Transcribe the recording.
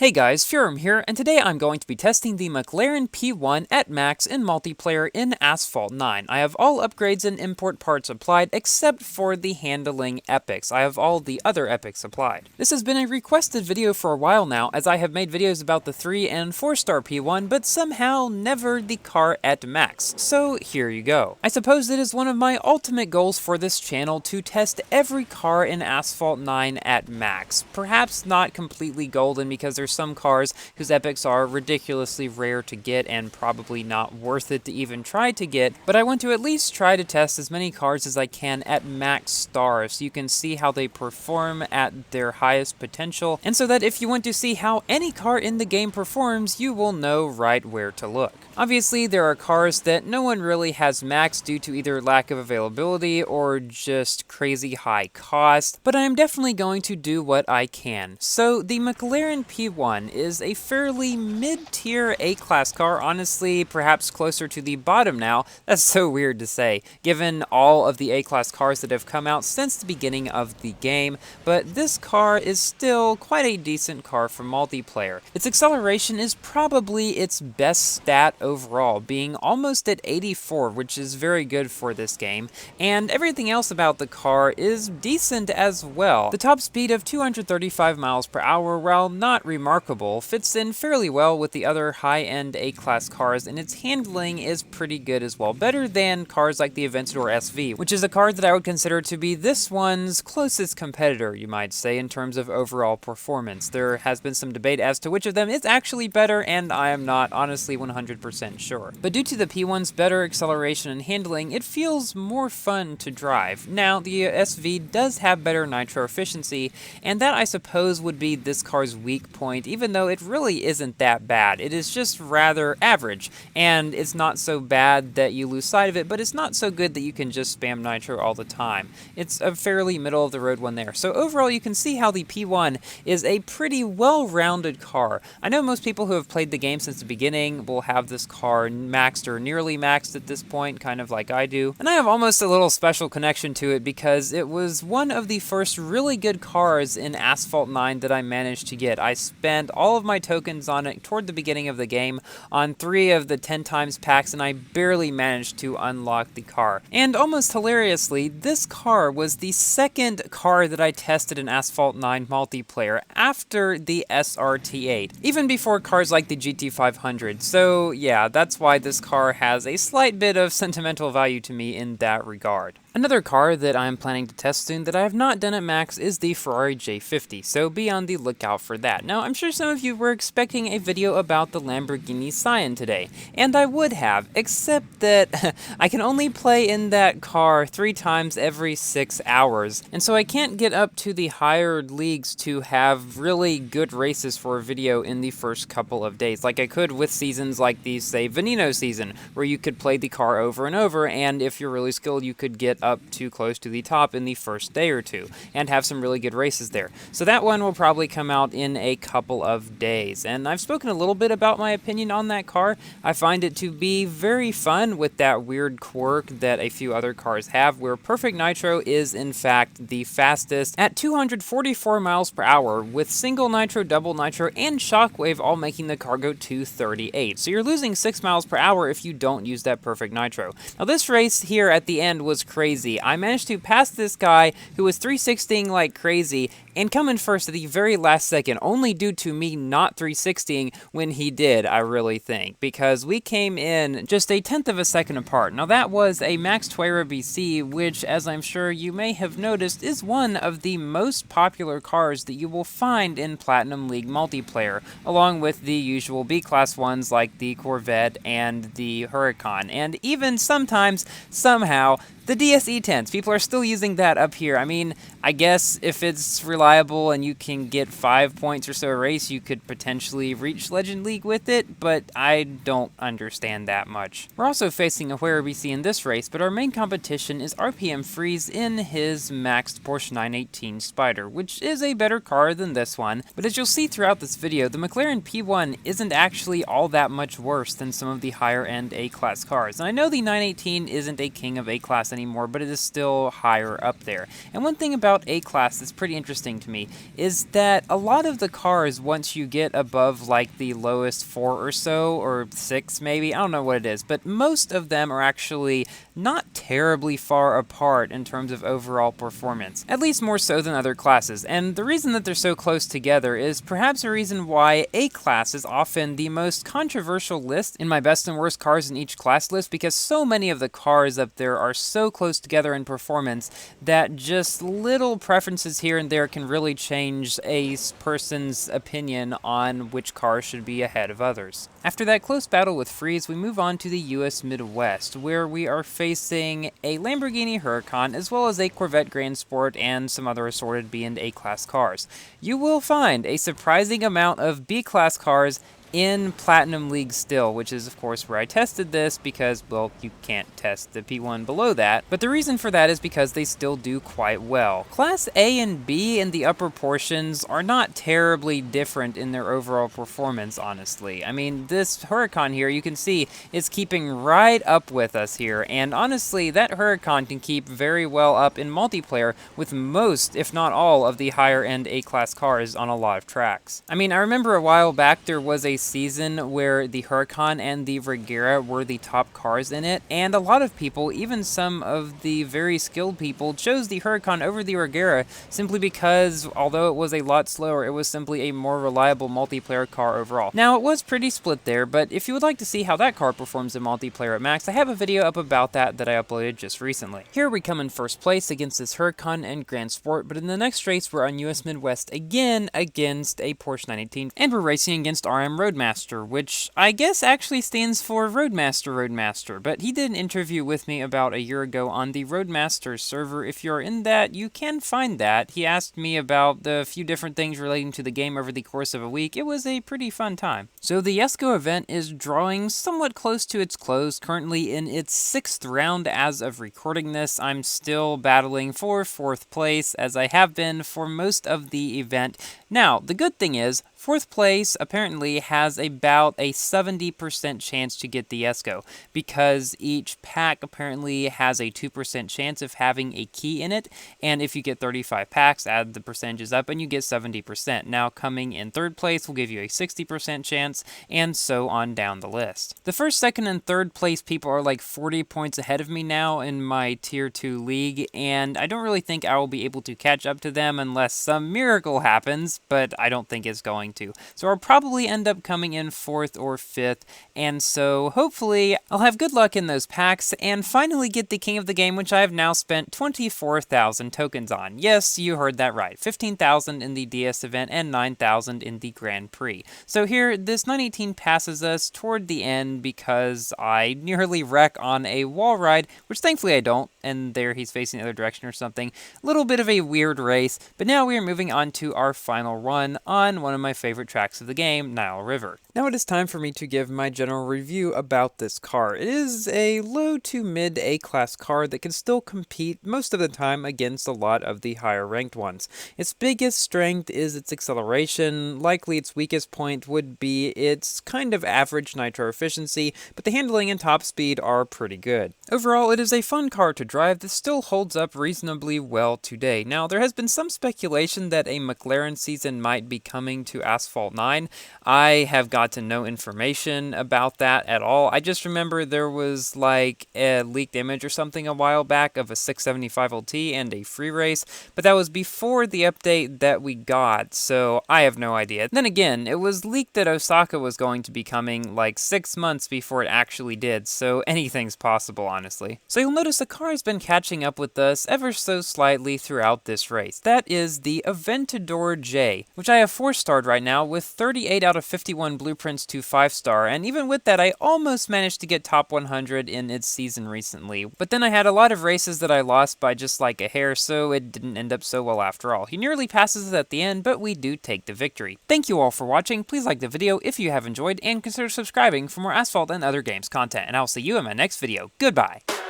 Hey guys, Furum here, and today I'm going to be testing the McLaren P1 at max in multiplayer in Asphalt 9. I have all upgrades and import parts applied except for the handling epics. I have all the other epics applied. This has been a requested video for a while now, as I have made videos about the 3 and 4-star P1, but somehow never the car at max. So here you go. I suppose it is one of my ultimate goals for this channel to test every car in Asphalt 9 at max. Perhaps not completely golden because there's some cars whose epics are ridiculously rare to get and probably not worth it to even try to get, but I want to at least try to test as many cars as I can at max stars so you can see how they perform at their highest potential, and so that if you want to see how any car in the game performs, you will know right where to look. Obviously, there are cars that no one really has maxed due to either lack of availability or just crazy high cost, but I am definitely going to do what I can. So the McLaren P1 is a fairly mid-tier A-class car, honestly perhaps closer to the bottom now. That's so weird to say, given all of the A-class cars that have come out since the beginning of the game, but this car is still quite a decent car for multiplayer. Its acceleration is probably its best stat overall, being almost at 84, which is very good for this game, and everything else about the car is decent as well. The top speed of 235 miles per hour, while not remarkable, fits in fairly well with the other high-end A-class cars, and its handling is pretty good as well, better than cars like the Aventador SV, which is a car that I would consider to be this one's closest competitor, you might say, in terms of overall performance. There has been some debate as to which of them is actually better, and I am not honestly 100% sure. But due to the P1's better acceleration and handling, it feels more fun to drive. Now, the SV does have better nitro efficiency, and that I suppose would be this car's weak point, even though it really isn't that bad. It is just rather average, and it's not so bad that you lose sight of it, but it's not so good that you can just spam nitro all the time. It's a fairly middle-of-the-road one there. So overall, you can see how the P1 is a pretty well-rounded car. I know most people who have played the game since the beginning will have this car maxed or nearly maxed at this point, kind of like I do. And I have almost a little special connection to it because it was one of the first really good cars in Asphalt 9 that I managed to get. I spent all of my tokens on it toward the beginning of the game on 3 of the 10 times packs, and I barely managed to unlock the car. And almost hilariously, this car was the second car that I tested in Asphalt 9 multiplayer after the SRT8, even before cars like the GT500. So yeah, that's why this car has a slight bit of sentimental value to me in that regard. Another car that I'm planning to test soon that I have not done at max is the Ferrari J50, so be on the lookout for that. Now, I'm sure some of you were expecting a video about the Lamborghini Scion today, and I would have, except that I can only play in that car 3 times every 6 hours, and so I can't get up to the higher leagues to have really good races for a video in the first couple of days, like I could with seasons like the, say, Veneno season, where you could play the car over and over, and if you're really skilled, you could get up too close to the top in the first day or two, and have some really good races there. So that one will probably come out in a couple of days, and I've spoken a little bit about my opinion on that car. I find it to be very fun with that weird quirk that a few other cars have, where Perfect Nitro is in fact the fastest at 244 miles per hour, with single nitro, double nitro, and shockwave all making the car go 238. So you're losing 6 miles per hour if you don't use that Perfect Nitro. Now this race here at the end was crazy. I managed to pass this guy who was 360ing like crazy and come in first at the very last second, only due to me not 360ing when he did, I really think, because we came in just a 1/10 of a second apart. Now that was a Max Tuera BC, which, as I'm sure you may have noticed, is one of the most popular cars that you will find in Platinum League multiplayer, along with the usual B-class ones like the Corvette and the Huracan, and even sometimes, somehow, the DSE-10s. People are still using that up here. I mean, I guess if it's reliable and you can get 5 points or so a race, you could potentially reach Legend League with it, but I don't understand that much. We're also facing a Huera BC in this race, but our main competition is RPM Freeze in his maxed Porsche 918 Spider, which is a better car than this one. But as you'll see throughout this video, the McLaren P1 isn't actually all that much worse than some of the higher end A-class cars. And I know the 918 isn't a king of A-class anymore, but it is still higher up there. And one thing about A-Class that's pretty interesting to me is that a lot of the cars, once you get above like the lowest 4 or so, or 6 maybe, I don't know what it is, but most of them are actually not terribly far apart in terms of overall performance, at least more so than other classes. And the reason that they're so close together is perhaps a reason why A-Class is often the most controversial list in my best and worst cars in each class list, because so many of the cars up there are so close together in performance that just little preferences here and there can really change a person's opinion on which car should be ahead of others. After that close battle with Freeze, we move on to the US Midwest, where we are facing a Lamborghini Huracan as well as a Corvette Grand Sport and some other assorted B and A class cars. You will find a surprising amount of B class cars in Platinum League still, which is of course where I tested this because, well, you can't test the P1 below that, but the reason for that is because they still do quite well. Class A and B in the upper portions are not terribly different in their overall performance, honestly. I mean, this Huracan here, you can see, is keeping right up with us here, and honestly, that Huracan can keep very well up in multiplayer with most, if not all, of the higher end A-class cars on a lot of tracks. I mean, I remember a while back there was a season where the Huracan and the Regera were the top cars in it, and a lot of people, even some of the very skilled people, chose the Huracan over the Regera simply because, although it was a lot slower, it was simply a more reliable multiplayer car overall. Now, it was pretty split there, but if you would like to see how that car performs in multiplayer at max, I have a video up about that I uploaded just recently. Here we come in first place against this Huracan and Grand Sport, but in the next race we're on US Midwest again against a Porsche 918, and we're racing against RM Roadmaster, which I guess actually stands for Roadmaster, but he did an interview with me about a year ago on the Roadmaster server. If you're in that, you can find that. He asked me about the few different things relating to the game over the course of a week. It was a pretty fun time. So the Esco event is drawing somewhat close to its close, currently in its 6th round as of recording this. I'm still battling for 4th place, as I have been for most of the event. Now, the good thing is, 4th place apparently has about a 70% chance to get the Esco, because each pack apparently has a 2% chance of having a key in it, and if you get 35 packs, add the percentages up and you get 70%. Now, coming in 3rd place will give you a 60% chance, and so on down the list. The 1st, 2nd, and 3rd place people are like 40 points ahead of me now in my Tier 2 league, and I don't really think I will be able to catch up to them unless some miracle happens, but I don't think it's going to. So I'll probably end up coming in 4th or 5th, and so hopefully I'll have good luck in those packs and finally get the king of the game, which I have now spent 24,000 tokens on. Yes, you heard that right. 15,000 in the DS event and 9,000 in the Grand Prix. So here, this 918 passes us toward the end because I nearly wreck on a wall ride, which thankfully I don't, and there he's facing the other direction or something. A little bit of a weird race, but now we are moving on to our final run on one of my favorite tracks of the game, Nile River. Now it is time for me to give my general review about this car. It is a low to mid A-class car that can still compete most of the time against a lot of the higher ranked ones. Its biggest strength is its acceleration. Likely its weakest point would be its kind of average nitro efficiency, but the handling and top speed are pretty good. Overall, it is a fun car to drive that still holds up reasonably well today. Now, there has been some speculation that a McLaren season might be coming to Asphalt 9. I have gotten no information about that at all. I just remember there was like a leaked image or something a while back of a 675 LT and a free race, but that was before the update that we got, so I have no idea. Then again, it was leaked that Osaka was going to be coming like 6 months before it actually did, so anything's possible, honestly. So you'll notice the car has been catching up with us ever so slightly throughout this race. That is the Aventador J, which I have 4-starred right now with 38 out of 51 blueprints to 5-star, and even with that I almost managed to get top 100 in its season recently. But then I had a lot of races that I lost by just like a hair, so it didn't end up so well after all. He nearly passes us at the end, but we do take the victory. Thank you all for watching. Please like the video if you have enjoyed, and consider subscribing for more Asphalt and other games content, and I'll see you in my next video. Goodbye!